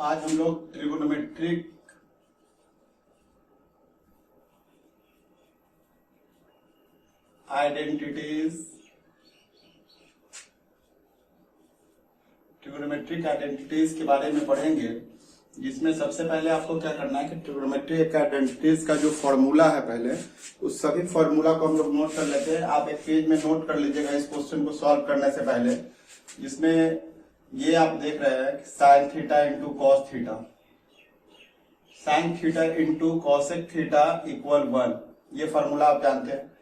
आज हम लोग ट्रिगोनोमेट्रिक आइडेंटिटीज के बारे में पढ़ेंगे, जिसमें सबसे पहले आपको क्या करना है कि ट्रिगोनोमेट्रिक आइडेंटिटीज का जो फॉर्मूला है पहले उस सभी फॉर्मूला को हम लोग नोट कर लेते हैं। आप एक पेज में नोट कर लीजिएगा इस क्वेश्चन को सॉल्व करने से पहले, जिसमें ये आप देख रहे हैं कि sine theta into cos theta, sine theta into cosec theta equal 1, ये फॉर्मूला आप जानते हैं।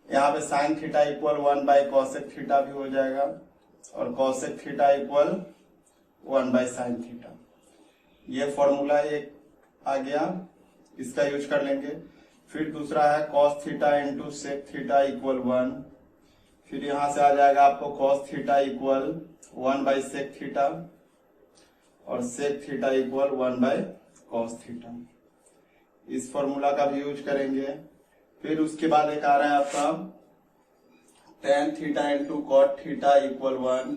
यहाँ पे sign theta equal 1 by cosec theta भी हो जाएगा और cosec theta equal 1 by sine theta, ये फॉर्मूला एक आ गया, इसका यूज कर लेंगे। फिर दूसरा है cos theta into sec theta equal 1, फिर यहां से आ जाएगा आपको cos theta equal 1 by sec theta और sec theta equal 1 by cos theta, इस फॉर्मूला का भी यूज करेंगे। फिर उसके बाद एक आ रहा है आपका tan theta into cot theta equal 1,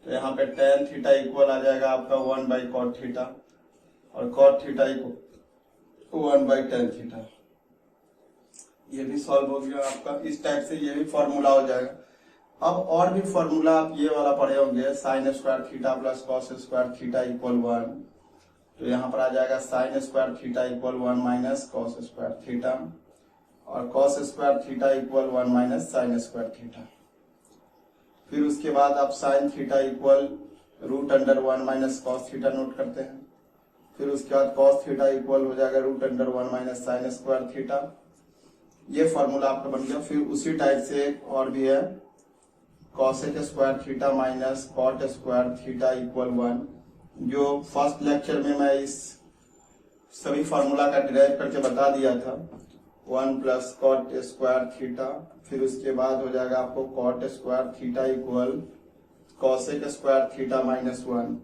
तो यहाँ पे टेन थीटा इक्वल आ जाएगा आपका 1 बाई कॉट थीटा और cot theta equal 1 by tan theta, ये भी सॉल्व हो गया आपका। इस टाइप से ये भी फॉर्मूला हो जाएगा। अब और भी फॉर्मूला आप ये वाला पढ़े होंगे, sine square theta plus cos square theta equal 1, तो यहाँ पर आ जाएगा sine square theta equal 1 minus cos square theta और cos square theta equal 1 minus sine square theta. फिर उसके बाद आप sine theta equal root under 1 minus cos theta note करते हैं। फिर उसके बाद कॉस थीटा इक्वल हो जाएगा root under 1 minus sine square theta, ये फॉर्मूला आपका बन गया। फिर उसी टाइप से एक और भी है cosec square theta minus cot square theta equal 1, जो फर्स्ट लेक्चर में मैं इस सभी फॉर्मूला का डिराइव करके बता दिया था, 1 प्लस कॉट स्क्वायर थीटा। फिर उसके बाद हो जाएगा आपको cot square theta equal cosec square theta minus 1।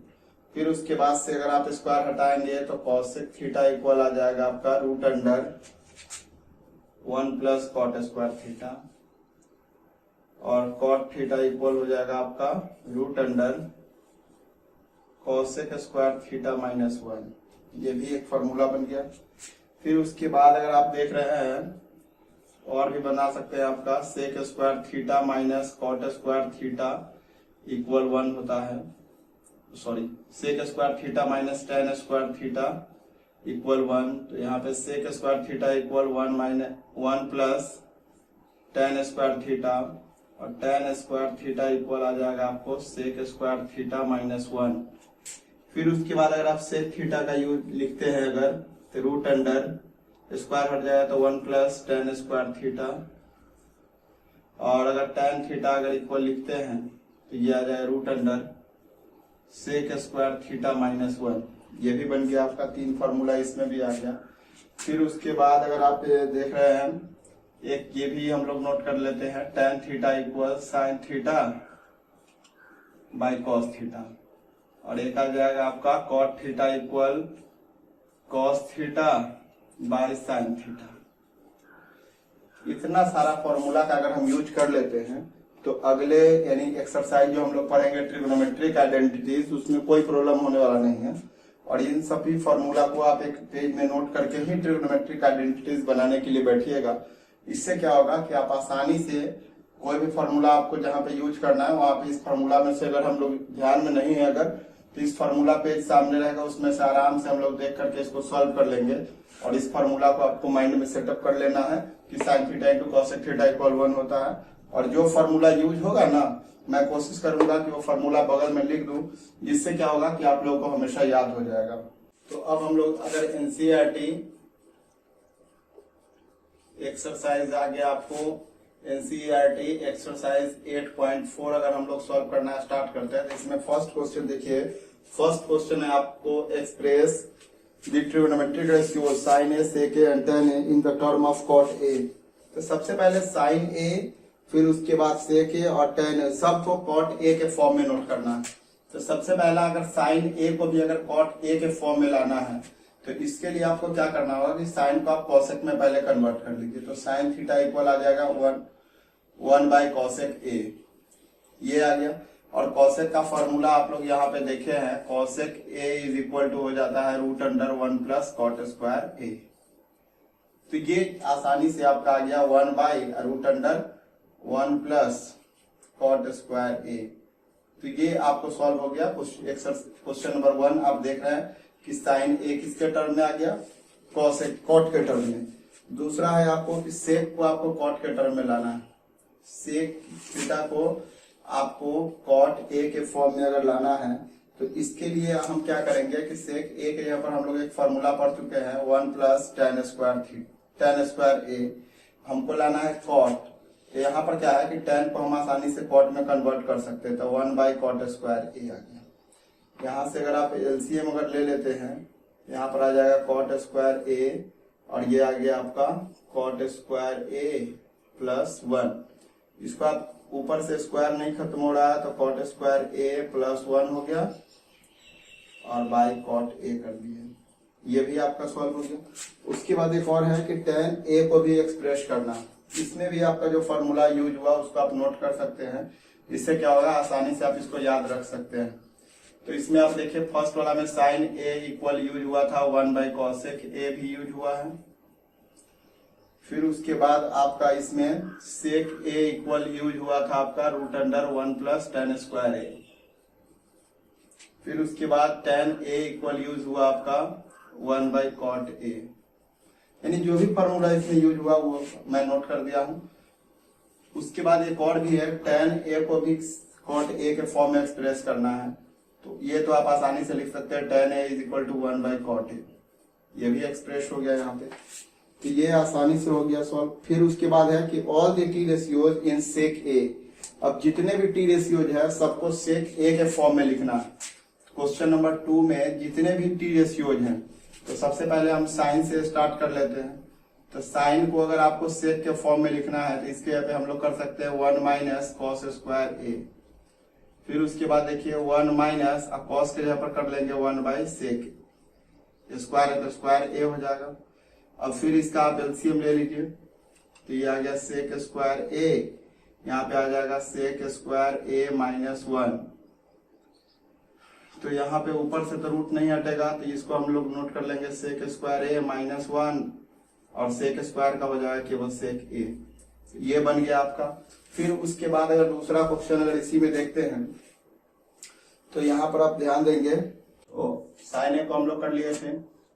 फिर उसके बाद से अगर आप स्क्वायर हटाएंगे तो कॉसेक थीटा इक्वल आ जाएगा आपका root under 1 plus cot square theta और कॉट थीटा इक्वल हो जाएगा आपका root under cosec square theta minus 1, ये भी एक फॉर्मूला बन गया। फिर उसके बाद अगर आप देख रहे हैं और भी बना सकते हैं, आपका sec square theta minus cot square theta equal 1 होता है, sorry sec square theta minus tan square theta equal 1, तो यहाँ पे sec square theta equal 1 minus 1 plus tan square theta और टेन स्क्वायर थीटा इक्वल आ जाएगा आपको सेक स्क्वायर थीटा माइनस 1। फिर उसके बाद अगर आप सेक थीटा का यूज लिखते हैं अगर, तो रूट अंडर स्क्वायर हट जाएगा तो 1 प्लस टेन स्क्वायर थीटा, और अगर टेन थीटा अगर इक्वल लिखते हैं तो ये आ जाएगा root under sec square theta minus 1, ये भी बन गया आपका। 3 फॉर्मूला इसमें भी आ गया। फिर उसके बाद अगर आप देख रहे हैं एक ये भी हम लोग नोट कर लेते हैं, tan theta equal sine theta by cos theta, और एक आ जाएगा आपका cot theta equal cos theta by sine theta. इतना सारा फॉर्मूला का अगर हम यूज कर लेते हैं तो अगले यानी एक्सरसाइज जो हम लोग पढ़ेंगे ट्रिगोनोमेट्रिक आइडेंटिटीज, उसमें कोई प्रॉब्लम होने वाला नहीं है। और इन सभी फॉर्मूला को आप एक पेज में नोट करके ही ट्रिगोनोमेट्रिक आइडेंटिटीज बनाने के लिए बैठिएगा। इससे क्या होगा कि आप आसानी से कोई भी फॉर्मूला आपको जहां पे यूज करना है वहां पे इस फॉर्मूला में से अगर हम लोग ध्यान में नहीं है अगर, तो इस फॉर्मूला पेज सामने रहेगा, उसमें से आराम से हम लोग देख करके इसको सॉल्व कर लेंगे। और इस फॉर्मूला को आपको माइंड में सेटअप कर लेना है कि sine theta into cosec theta equal 1 होता है, और जो फॉर्मूला यूज होगा ना, मैं कोशिश करूंगा कि वो फॉर्मूला बगल में लिख दूं, जिससे क्या होगा कि आप लोगों को हमेशा याद हो जाएगा। तो अब हम लोग अगर एनसीईआरटी एक्सरसाइज आ गया आपको, एनसीईआरटी एक्सरसाइज 8.4 अगर हम लोग सॉल्व करना स्टार्ट करते हैं तो इसमें फर्स्ट क्वेश्चन देखिए। फर्स्ट क्वेश्चन है आपको express the trigonometric ratio sine A sec A and tan A in the term of cot A. तो सबसे पहले साइन ए, फिर उसके बाद सेक ए और टेन ए, सबको कॉट ए के फॉर्म में नोट करना है। तो सबसे पहला अगर साइन ए को भी अगर कॉट ए के फॉर्म में लाना है तो इसके लिए आपको क्या करना होगा कि साइन को आप कॉसेक में पहले कन्वर्ट कर लीजिए। तो साइन थीटा इक्वल आ जाएगा 1 बाई कॉसेक ए, ये आ गया। और कॉसेक का फॉर्मूला आप लोग यहाँ पे देखे हैं, cosec A is equal to हो जाता है root under 1 plus cot square A. तो ये आसानी से आपका आ गया 1 by root under 1 plus cot square A. तो ये आपको सॉल्व हो गया क्वेश्चन नंबर 1। आप देख रहे हैं कि साइन ए किसके टर्म में आ गया, कॉसेक कॉट के टर्म में। दूसरा है आपको कि सेक को आपको कॉट के टर्म में लाना है, सेक थीटा को आपको कॉट ए के फॉर्म में अगर लाना है तो इसके लिए हम क्या करेंगे कि सेक ए के यहाँ पर हम लोग एक फॉर्मूला पढ़ चुके हैं 1 प्लस टेन स्क्वायर ए, हमको लाना है कॉट। तो यहाँ पर क्या है कि टेन को हम आसानी से कॉट में कन्वर्ट कर सकते हैं, तो 1 बाई कॉट स्क्वायर ए आ गया। यहाँ से अगर आप एलसीएम अगर ले लेते हैं, यहाँ पर आ जाएगा कॉट स्क्वायर ए और ये आ गया आपका कॉट स्क्वायर ए प्लस 1। इसको आप ऊपर से स्क्वायर नहीं खत्म हो रहा है तो कॉट स्क्वायर ए प्लस 1 हो गया और बाई कॉट ए कर दिए, ये भी आपका सॉल्व हो गया। उसके बाद एक और है कि टेन ए को भी एक्सप्रेस करना, इसमें भी आपका जो फॉर्मूला यूज हुआ उसको आप नोट कर सकते हैं। इससे क्या होगा, आसानी से आप इसको याद रख सकते हैं। तो इसमें आप देखिए फर्स्ट वाला में साइन ए इक्वल यूज हुआ था 1 बाई कॉसेक ए भी यूज हुआ है। फिर उसके बाद आपका इसमें सेक ए इक्वल यूज हुआ था आपका root under 1 plus tan square A. फिर उसके बाद टेन ए इक्वल यूज हुआ आपका 1 बाई कॉट ए। यानी जो भी फॉर्मूला इसमें यूज हुआ वो मैं नोट कर दिया हूं। उसके बाद एक और भी है, टेन ए को भी कॉट ए के फॉर्म में एक्सप्रेस करना है, तो ये तो आप आसानी से लिख सकते हैं tan A is equal to 1 by cot A, ये भी एक्सप्रेस हो गया यहाँ पे। तो ये आसानी से हो गया सॉल्व। फिर उसके बाद है कि ऑल द टी रेशियोज इन सेक ए, अब जितने भी टी रेशियोज है सबको सेक ए के फॉर्म में लिखना है। क्वेश्चन नंबर 2 में जितने भी टी रेशियोज हैं, तो सबसे पहले हम साइन से स्टार्ट कर लेते हैं। तो साइन को अगर आपको सेक के फॉर्म में लिखना है तो इसके यहाँ पे हम लोग कर सकते हैं 1 माइनस कॉस स्क्वायर ए। फिर उसके बाद देखिए 1 माइनस कॉस के जगह पर कर लेंगे 1 बाई सेक, स्क्वायर है तो स्क्वायर ए हो जाएगा। अब फिर इसका आप एलसीएम ले लीजिए, तो ये आ गया सेक स्क्वायर ए, यहाँ पे आ जाएगा सेक स्क्वायर ए माइनस 1। तो यहाँ पे ऊपर से तो रूट नहीं हटेगा, तो इसको हम लोग नोट कर लेंगे सेक स्क्वायर ए माइनस 1 और सेक स्क्वायर का हो जाएगा केवल सेक ए। ये बन गया आपका। फिर उसके बाद अगर दूसरा क्वेश्चन अगर इसी में देखते हैं तो यहाँ पर आप ध्यान देंगे, साइन ए को हम लोग कर लिए थे।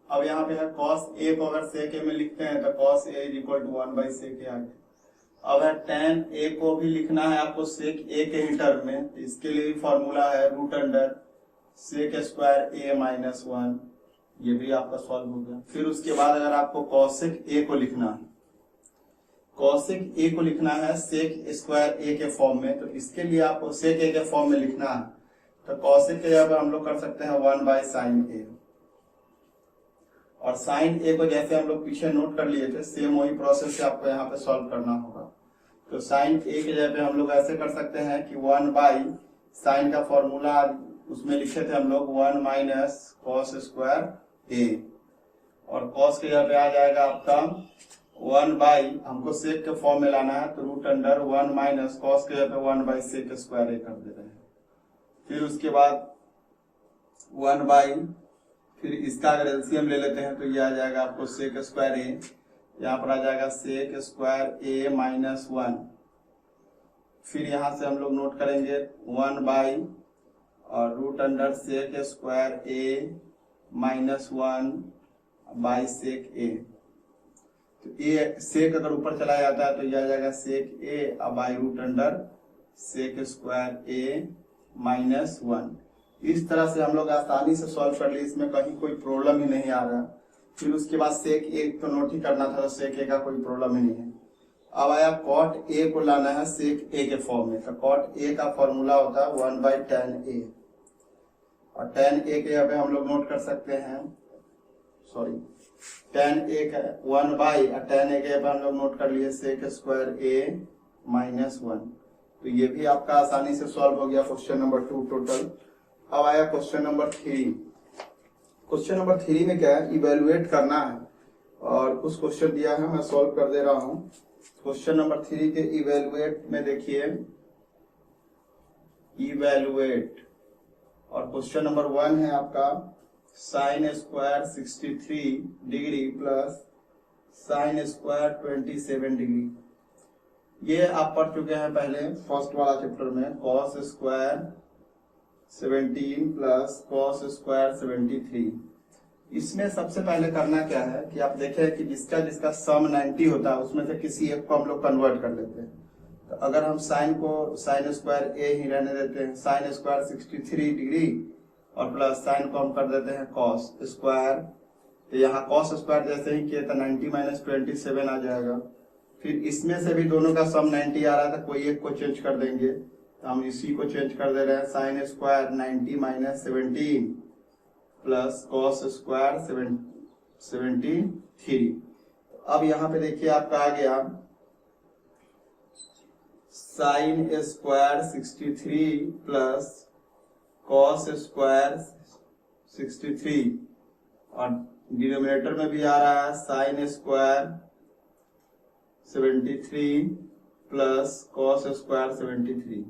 अब यहाँ पे है कॉस ए को अगर सेक ए में लिखते हैं तो cos A is equal to 1 by sec A आ गया। अब है टेन ए को भी लिखना है आपको सेक ए के ही टर्म में, तो इसके लिए भी फॉर्मूला है root under sec square A minus 1, ये भी आपका सॉल्व हो गया। फिर उसके बाद अगर आपको कॉसेक ए को लिखना है, कॉसेक ए को लिखना है सेक स्क्वायर ए के फॉर्म में, तो इसके लिए आपको सेक ए के फॉर्म में लिखना है। तो कॉसेक के जगह पर हम लोग कर सकते हैं 1 बाई साइन ए, और साइन ए को जैसे हम लोग पीछे नोट कर लिए थे सेम वही प्रोसेस से आपको यहाँ पे सॉल्व करना होगा। तो साइन ए के जगह पे हम लोग ऐसे कर सकते हैं कि 1 बाई साइन का फॉर्मूला उसमें लिखे थे हम लोग 1 माइनस कॉस स्क्वायर ए, और कॉस के जगह पे आ जाएगा आपका 1 बाई, हमको सेक के फॉर्म में लाना है तो रूट अंडर 1 माइनस कॉस के जगह पे 1 बाई सेक स्क्वायर ए कर दे रहे हैं। फिर उसके बाद 1 बाई, फिर इसका अगर एलसीएम ले लेते हैं तो ये आ जाएगा आपको सेक स्क्वायर ए, यहाँ पर आ जाएगा सेक स्क्वायर ए माइनस 1। फिर यहाँ से हम लोग नोट करेंगे 1 बाई और root under sec square A minus 1 by sec A. तो ए सेक अगर ऊपर चला जाता है तो ये आ जाएगा sec A by root under sec square A minus 1। इस तरह से हम लोग आसानी से सॉल्व कर लिए, इसमें कहीं कोई प्रॉब्लम ही नहीं आ रहा। फिर उसके बाद सेक ए तो नोट ही करना था, तो सेक ए का कोई प्रॉब्लम ही नहीं है। अब आया कॉट ए को लाना है सेक ए के फॉर्म में, तो कॉट ए का फॉर्मूला होता है 1 बाई टेन ए, और टेन ए के यहाँ पे हम लोग नोट कर सकते हैं, सॉरी टेन ए का 1 बाई और टेन ए के यहाँ पे हम लोग नोट कर लिए सेक स्क्वायर ए माइनस 1। तो ये भी आपका आसानी से सॉल्व हो गया क्वेश्चन नंबर 2 टोटल। अब आया क्वेश्चन नंबर 3। क्वेश्चन नंबर 3 में क्या है, इवेलुएट करना है, और कुछ क्वेश्चन दिया है मैं सॉल्व कर दे रहा हूँ। क्वेश्चन नंबर 3 के इवेलुएट में देखिए, इवेलुएट। और क्वेश्चन नंबर 1 है आपका sine square 63 degree plus sine square 27 degree. ये आप पढ़ चुके हैं पहले फर्स्ट वाला चैप्टर में, cos square 17 plus cos square 73। इसमें सबसे पहले करना क्या है कि आप देखें कि जिसका जिसका सम 90 होता है उसमें से किसी एक को हम लोग कन्वर्ट कर लेते हैं। तो अगर हम साइन को साइन स्क्वायर ए ही रहने देते हैं, साइन स्क्वायर 63 डिग्री और प्लस साइन को हम कर देते हैं कॉस स्क्वायर। तो यहाँ कॉस स्क्वायर जैसे ही किए तो 90 माइनस 27 आ जाएगा। फिर इसमें से भी दोनों का सम 90 आ रहा था, कोई एक को चेंज कर देंगे, तो हम इसी को चेंज कर दे रहे हैं। Sine square 90 minus 17 plus cos square 73। अब यहाँ पे देखिए आपका आ गया sine square 63 plus cos square 63 और डिनोमिनेटर में भी आ रहा है sine square 73 plus cos square 73।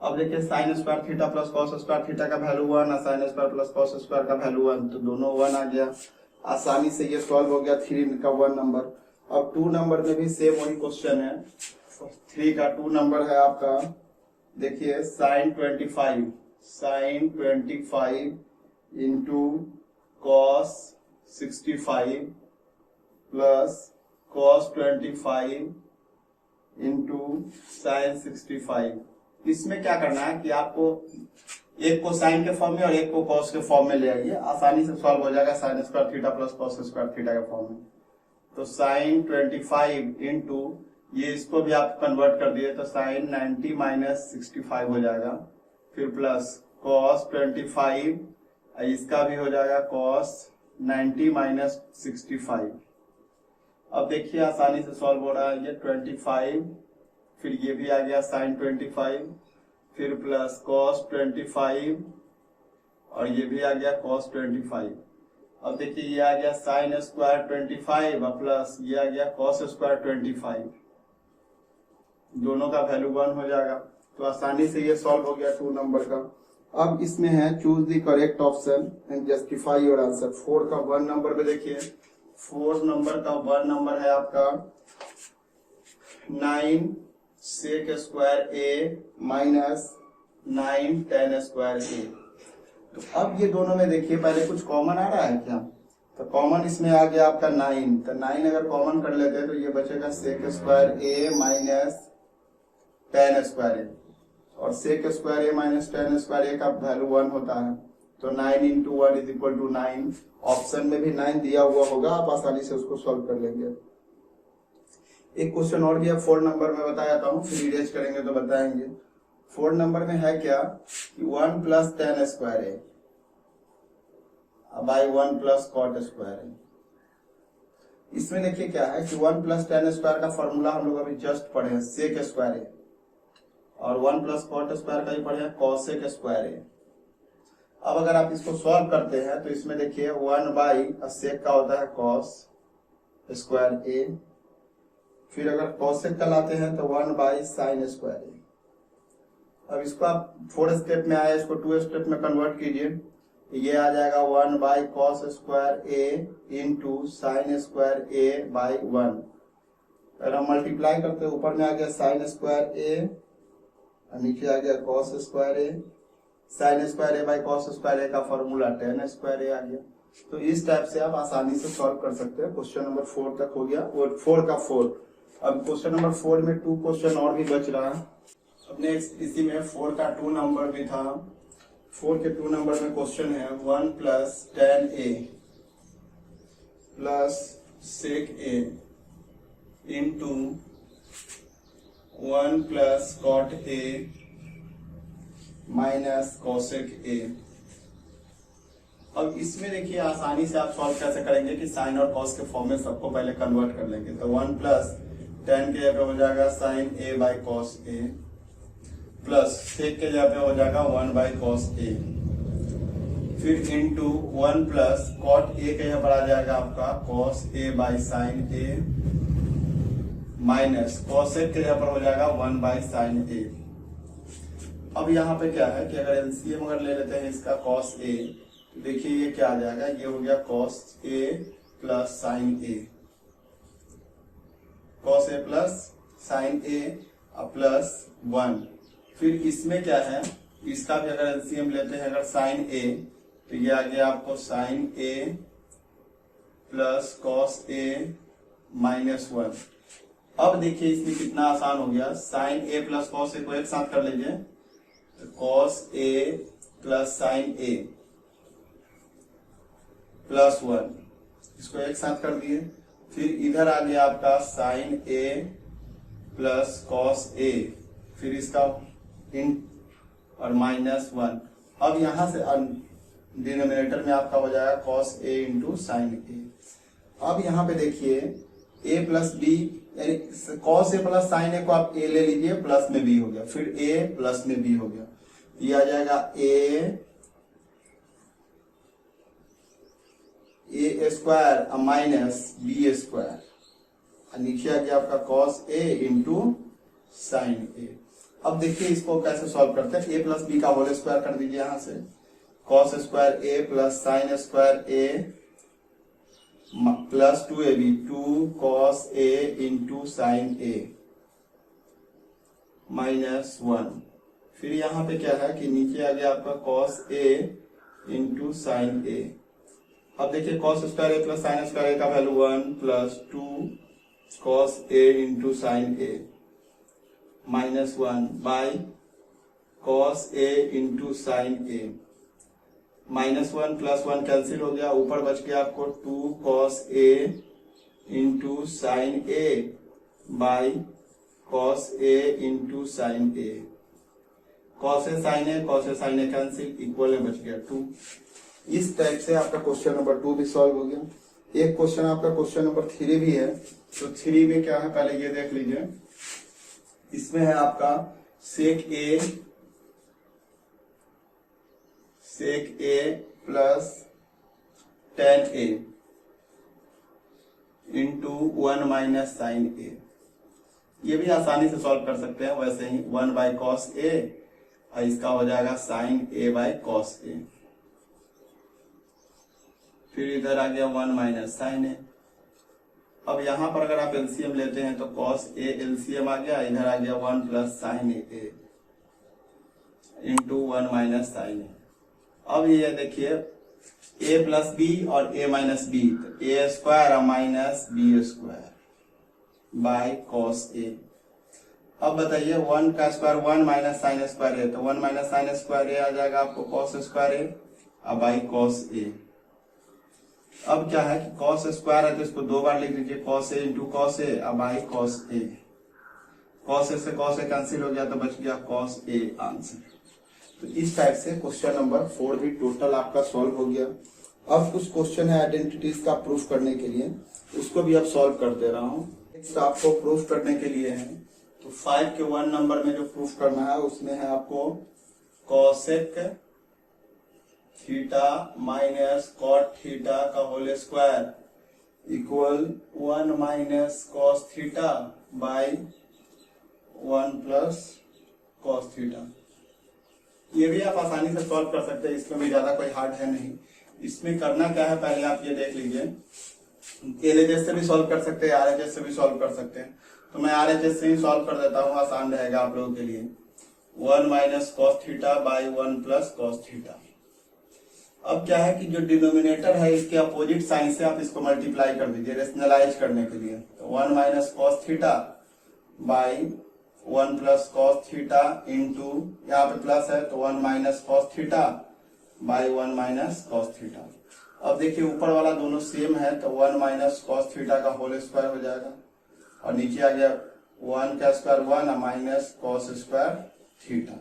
अब देखिए sign square theta plus cos square theta का वैल्यू 1 और sine square plus cos square का वैल्यू 1, तो दोनों 1 आ गया। आसानी से ये सॉल्व हो गया 3 का 1 नंबर। अब 2 नंबर में भी सेम वही क्वेश्चन है। 3 का 2 नंबर है आपका, देखिए sine 25 into cos 65 plus cos 25 into sine 65। इसमें क्या करना है कि आपको एक को साइन के फॉर्म में और एक को कॉस के फॉर्म में ले आइए, आसानी से सॉल्व हो जाएगा। Sine square theta plus cos square theta के फॉर्म में, तो साइन 25 इंटू ये इसको भी आप कन्वर्ट कर दिए तो साइन 90 माइनस 65 हो जाएगा। फिर प्लस कॉस 25, इसका भी हो जाएगा कॉस 90 माइनस 65। अब देखिए आसानी से सॉल्व हो रहा है ये 25, फिर ये भी आ गया साइन 25, फिर प्लस कॉस 25 और ये भी आ गया कॉस 25। अब देखिए ये आ गया साइन स्क्वायर 25 और प्लस ये आ गया कॉस स्क्वायर 25, दोनों का वैल्यू 1 हो जाएगा। तो आसानी से ये सॉल्व हो गया 2 नंबर का। अब इसमें है choose the correct option and justify your answer. 4 का 1 नंबर पे देखिए, 4 नंबर का 1 नंबर है आपका 9 सेक square A minus 9 ten square A. तो अब ये दोनों में देखिए पहले कुछ कॉमन आ रहा है क्या, तो कॉमन इसमें आ गया आपका 9, तो 9 अगर कॉमन कर लेते हैं तो ये बचेगा sec square A minus tan square A, और sec square A minus tan square A का वैल्यू 1 होता है, तो 9 into 1 is equal to 9। Option में भी 9 दिया हुआ होगा, आप आसानी से उसको सॉल्व कर लेंगे। एक क्वेश्चन और भी है 4 नंबर में बताया था हूँ, फिर इरेज करेंगे तो बताएंगे। 4 नंबर में है क्या कि 1 plus tan square A by 1 plus cot square A. इसमें देखिए क्या है कि 1 प्लस टेन स्क्वायर का फॉर्मूला हम लोग अभी जस्ट पढ़े हैं सेक स्क्वायर ए, और 1 प्लस कॉट स्क्वायर का ही पढ़े हैं कॉसेक स्क्वायर ए। अब अगर आप इसको सॉल्व करते हैं तो इसमें देखिए 1 बाई सेक का होता है कॉस स्क्वायर ए, फिर अगर कॉसेक का लाते हैं तो 1 बाई साइन स्क्वायर ए। अब इसको आप 4 स्टेप में आया, इसको 2 स्टेप में कन्वर्ट कीजिए, ये आ जाएगा 1 by cos square A into sign square A by 1। अगर हम मल्टीप्लाई करते हैं ऊपर में आ गया साइन स्क्वायर ए और नीचे आ गया cos square A. Sine square A by cos square A का फॉर्मूला टेन स्क्वायर ए आ गया। तो इस टाइप से आप आसानी से सॉल्व कर सकते हैं। क्वेश्चन नंबर 4 तक हो गया, और 4 का 4। अब क्वेश्चन नंबर 4 में 2 क्वेश्चन और भी बच रहा है। अब नेक्स्ट इसी में 4 का 2 नंबर भी था। 4 के 2 नंबर में क्वेश्चन है 1 plus tan A plus sec A into 1 plus cot A minus cosec A. अब इसमें देखिए आसानी से आप सॉल्व कैसे करेंगे कि साइन और कॉस के फॉर्म में सबको पहले कन्वर्ट कर लेंगे। तो 1 प्लस टेन के जगह पे हो जाएगा sine A by cos A, plus sec के जगह पे हो जाएगा 1 बाई कॉस ए, फिर इंटू 1 प्लस कॉट ए के जगह पर आ जाएगा आपका cos A by sine A, minus cosec के जगह पर हो जाएगा 1 बाई साइन ए। अब यहाँ पे क्या है कि अगर एलसीएम अगर ले लेते हैं इसका कॉस ए, तो देखिए ये क्या आ जाएगा, ये हो गया cos A plus sine A, cos A plus sine A plus 1। फिर इसमें क्या है, इसका भी अगर एलसीएम लेते हैं अगर साइन ए, तो ये आ गया आपको sign A plus cos A minus 1। अब देखिए इसमें कितना आसान हो गया, sign A plus cos A को एक साथ कर लीजिए, तो cos A plus sine A plus 1, इसको एक साथ कर दिए। फिर इधर आ गया आपका sign A plus cos A, फिर इसका इन और माइनस 1। अब यहां से डिनोमिनेटर में आपका हो जाएगा cos A into sine A. अब यहाँ पे देखिए a प्लस बी, यानी कॉस ए प्लस साइन ए को आप a ले लीजिए, प्लस में b हो गया, फिर a प्लस में b हो गया, ये आ जाएगा a square minus B square, नीचे आ गया आपका cos A into sine A. अब देखिए इसको कैसे सॉल्व करते हैं, a प्लस बी का होल स्क्वायर कर दीजिए, यहां से cos square A plus sine square A plus 2ab, 2 cos A into sine A minus 1। फिर यहाँ पे क्या है कि नीचे आ गया आपका cos A into sine A. अब देखिए cos square A plus sine square A का value 1 plus 2 cos A into sine A minus 1 by cos A into sine A, minus 1 plus 1 cancel हो गया, ऊपर बच गया आपको 2 cos A into sine A by cos A into sine A, cos A sine A cancel, equal में बच गया 2। इस टाइप से आपका क्वेश्चन नंबर 2 भी सॉल्व हो गया। एक क्वेश्चन आपका क्वेश्चन नंबर 3 भी है, तो 3 में क्या है पहले ये देख लीजिए। इसमें है आपका सेक ए प्लस टेन ए इंटू 1 माइनस साइन ए। ये भी आसानी से सॉल्व कर सकते हैं, वैसे ही 1 बाई कॉस ए और इसका हो जाएगा साइन ए बाई कॉस ए, फिर इधर आ गया 1 माइनस साइन ए। अब यहां पर अगर आप एलसीएम लेते हैं तो कॉस ए एलसीएम आ गया, इधर आ गया 1 plus sine A into 1 minus sine A. अब ये देखिए a प्लस बी और a माइनस बी, तो A square minus B square by cos A. अब बताइए 1 का square 1 minus sine square A, तो 1 माइनस साइन स्क्वायर ए आ जाएगा आपको कॉस स्क्वायर ए और बाई कॉस ए। अब क्या है कि कॉस स्क्वायर है तो इसको 2 बार लिख दीजिए, cos A into cos A और बाई कॉस ए। कॉस ए से कॉस ए कैंसिल हो गया तो बच गया कॉस ए आंसर। तो इस टाइप से क्वेश्चन नंबर 4 भी टोटल आपका सॉल्व हो गया। अब कुछ क्वेश्चन है आइडेंटिटीज का प्रूफ करने के लिए, उसको भी अब सॉल्व कर दे रहा हूँ। नेक्स्ट आपको प्रूफ करने के लिए है, तो 5 के 1 नंबर में जो प्रूफ करना है उसमें है आपको cosec theta minus cot theta का whole square equal 1 minus cos theta by 1 plus cos theta. ये भी आप आसानी से सॉल्व कर सकते हैं, इसमें भी ज्यादा कोई हार्ड है नहीं। इसमें करना क्या है पहले आप ये देख लीजिए, एलएचएस से भी सॉल्व कर सकते हैं, आरएचएस से भी सॉल्व कर सकते हैं। तो मैं आरएचएस से ही सॉल्व कर देता हूँ, आसान रहेगा आप लोगों के लिए। 1 minus cos theta by 1 plus cos theta. अब क्या है कि जो डिनोमिनेटर है इसके अपोजिट साइन से आप इसको मल्टीप्लाई कर दीजिए रेशनलाइज करने के लिए। तो 1 minus cos theta by 1 plus cos theta into, यहाँ पे प्लस है तो 1 minus cos theta by 1 minus cos theta. अब देखिए ऊपर वाला दोनों सेम है तो 1 माइनस कॉस थीटा का होल स्क्वायर हो जाएगा और नीचे आ गया 1 का square 1 minus cos square theta.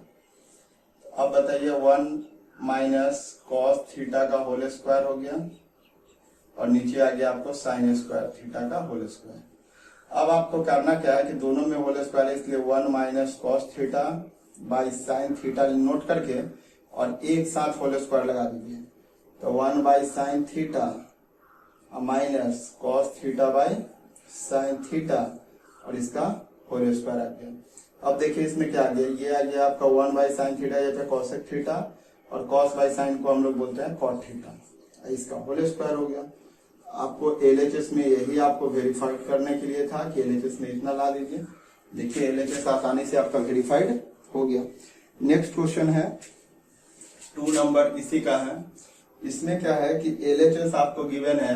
अब बताइए 1 माइनस कॉस थीटा का होल स्क्वायर हो गया और नीचे आ गया आपको साइन स्क्वायर थीटा का होल स्क्वायर। अब आपको करना क्या है कि दोनों में होल स्क्वायर है, इसलिए 1 minus cos theta by sine theta note करके और एक साथ होल स्क्वायर लगा दीजिए। तो 1 by sine theta minus cos theta by sine theta और इसका होल स्क्वायर आ गया। अब देखिए इसमें क्या आ गया, ये आ गया आपका 1/sin थीटा या फिर cosec थीटा, और cos/sin को हम लोग बोलते हैं cot थीटा, इसका होल स्क्वायर हो गया। आपको LHS में यही आपको वेरीफाइड करने के लिए था कि LHS में इतना ला दीजिए। देखिए LHS आसानी से आपका वेरीफाइड हो गया। नेक्स्ट क्वेश्चन है 2 नंबर, इसी का है। इसमें क्या है कि LHS आपको गिवन है,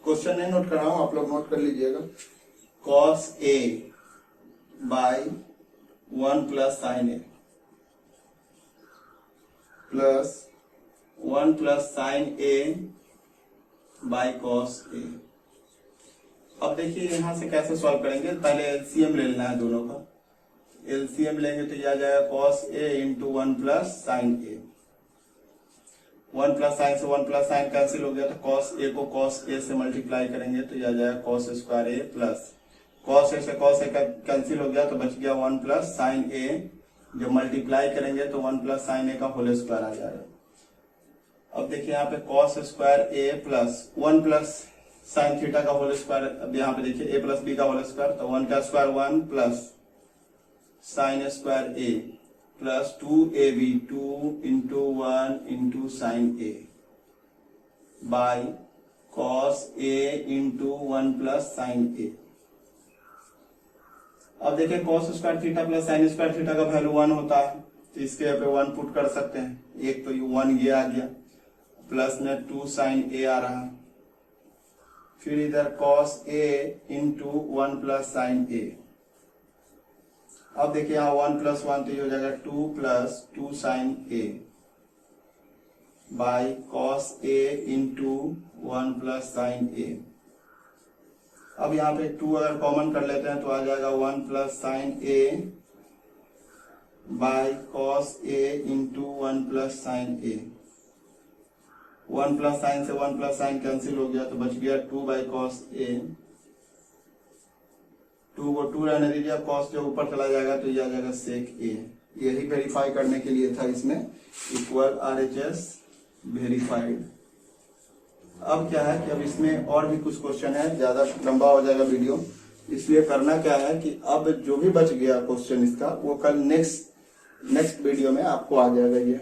क्वेश्चन नहीं नोट कर रहा हूं, आप लोग नोट कर लीजिएगा। cos A by 1 plus sin A plus 1 plus sin A by cos A। अब देखिए यहां से कैसे सॉल्व करेंगे, पहले एलसीएम ले लेना है दोनों का। एलसीएम लेंगे तो यह आ जाएगा cos A into 1 plus sin A। 1 plus sign से 1 प्लस साइन कैंसिल हो गया, तो cos A को cos A से मल्टीप्लाई करेंगे तो यह आ जाएगा cos square A plus cos A से cos A कैंसिल हो गया तो बच गया 1 प्लस साइन A। जब मल्टीप्लाई करेंगे तो 1 प्लस साइन A का होल स्क्वायर आ जाएगा। अब देखिए यहाँ पे cos square A plus 1 plus sine theta का होल स्क्वायर, अब यहाँ पे देखिए A प्लस B का होल स्क्वायर, तो 1 का square 1 plus sine square A plus 2AB 2 into 1 into sine A by cos A into 1 plus sine A। अब देखिए cos square theta plus sine square theta का वैल्यू 1 होता है, तो इसके यहाँ पे 1 पुट कर सकते हैं। एक तो 1 ये आ गया, प्लस में 2 साइन A आ रहा है, फिर इधर cos A into 1 plus sine A। अब देखिए यहाँ 1 प्लस 1 तो ये हो जाएगा 2 plus 2 sine A by cos A into 1 plus sine A। अब यहाँ पे 2 अगर कॉमन कर लेते हैं तो आ जाएगा 1 plus sine A by cos A into 1 plus sine A। 1 plus sign से 1 प्लस साइन कैंसिल हो गया तो बच गया 2 बाई cos A। 2 को 2 रहने दीजिए, अब cos जो ऊपर चला जाएगा तो ये आ जाएगा sec A। यही वेरीफाई करने के लिए था इसमें, इक्वल RHS वेरीफाइड। अब क्या है कि अब इसमें और भी कुछ क्वेश्चन है, ज्यादा लंबा हो जाएगा वीडियो, इसलिए करना क्या है कि अब जो भी बच गया क्वेश्चन इसका वो कल नेक्स्ट वीडियो में आपको आ जाएगा ये।